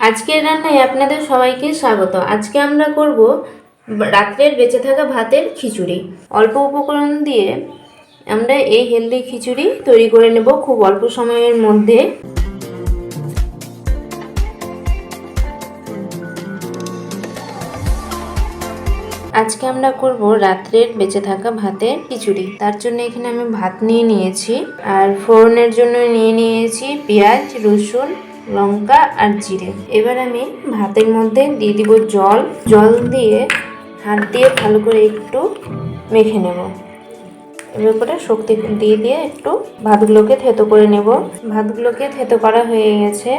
আজকের রান্নায় আপনাদের সবাইকে স্বাগত। আজকে আমরা করব রাত্রের বেঁচে থাকা ভাতের খিচুড়ি। অল্প উপকরণ দিয়ে আমরা এই হেলদি খিচুড়ি তৈরি করে নেব খুব অল্প সময়ের মধ্যে। আজকে আমরা করব রাত্রের বেঁচে থাকা ভাতের খিচুড়ি। তার জন্য এখানে আমি ভাত নিয়ে নিয়েছি, আর ফোড়নের জন্য নিয়ে নিয়েছি পেঁয়াজ, রসুন, লঙ্কা আর জিরে। এবার আমি ভাতের মধ্যে দিয়ে দিব জল দিয়ে হাত দিয়ে ভালো করে একটু মেখে নেব। এবার করে শক্তি দিয়ে একটু ভাতগুলোকে থেতো করে নেব। ভাতগুলোকে থেতো করা হয়ে গেছে,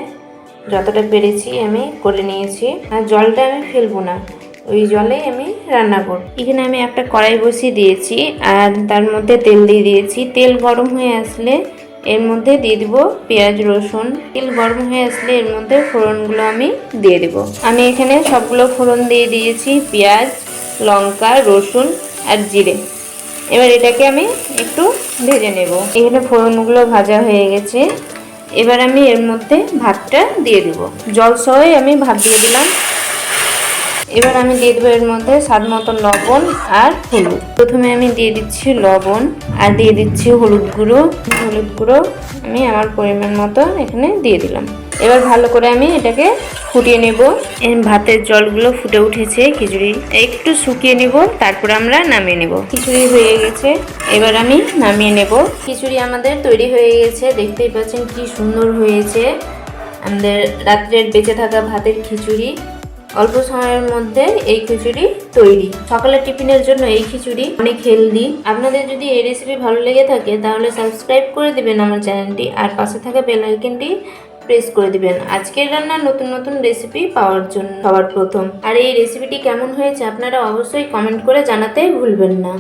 যতটা পেরেছি আমি করে নিয়েছি। আর জলটা আমি ফেলবো না, ওই জলেই আমি রান্না করব। এখানে আমি একটা কড়াই বসিয়ে দিয়েছি আর তার মধ্যে তেল দিয়ে দিয়েছি। তেল গরম হয়ে আসলে এর মধ্যে দিয়ে দিব পেঁয়াজ, রসুন। তেল গরম হয়ে আসলে এর মধ্যে ফোড়নগুলো আমি দিয়ে দেব। আমি এখানে সবগুলো ফোড়ন দিয়ে দিয়েছি, পেঁয়াজ, লঙ্কা, রসুন আর জিরে। এবার এটাকে আমি একটু ভেজে নেব। এখানে ফোড়নগুলো ভাজা হয়ে গেছে। এবার আমি এর মধ্যে ভাতটা দিয়ে দেব। জল সহই আমি ভাত দিয়ে দিলাম। এবার আমি দিয়ে দেবো এর মধ্যে স্বাদ মতো লবণ আর হলুদ। প্রথমে আমি দিয়ে দিচ্ছি লবণ আর দিয়ে দিচ্ছি হলুদ গুঁড়ো আমি আমার পরিমাণ মতো এখানে দিয়ে দিলাম। এবার ভালো করে আমি এটাকে ফুটিয়ে নেব। ভাতের জলগুলো ফুটে উঠেছে, খিচুড়ি একটু শুকিয়ে নেব, তারপর আমরা নামিয়ে নেব। খিচুড়ি হয়ে গেছে, এবার আমি নামিয়ে নেব। খিচুড়ি আমাদের তৈরি হয়ে গেছে, দেখতেই পাচ্ছেন কি সুন্দর হয়েছে আমাদের রাত্রের বেঁচে থাকা ভাতের খিচুড়ি। অল্প সময়ের মধ্যে এই খিচুড়ি তৈরি। সকালের টিফিনের জন্য এই খিচুড়ি অনেক হেলদি। আপনাদের যদি এই রেসিপি ভালো লেগে থাকে তাহলে সাবস্ক্রাইব করে দিবেন আমার চ্যানেলটি, আর পাশে থাকা বেল আইকনটি প্রেস করে দিবেন আজকের রান্নার নতুন নতুন রেসিপি পাওয়ার জন্য সবার প্রথম। আর এই রেসিপিটি কেমন হয়েছে আপনারা অবশ্যই কমেন্ট করে জানাতে ভুলবেন না।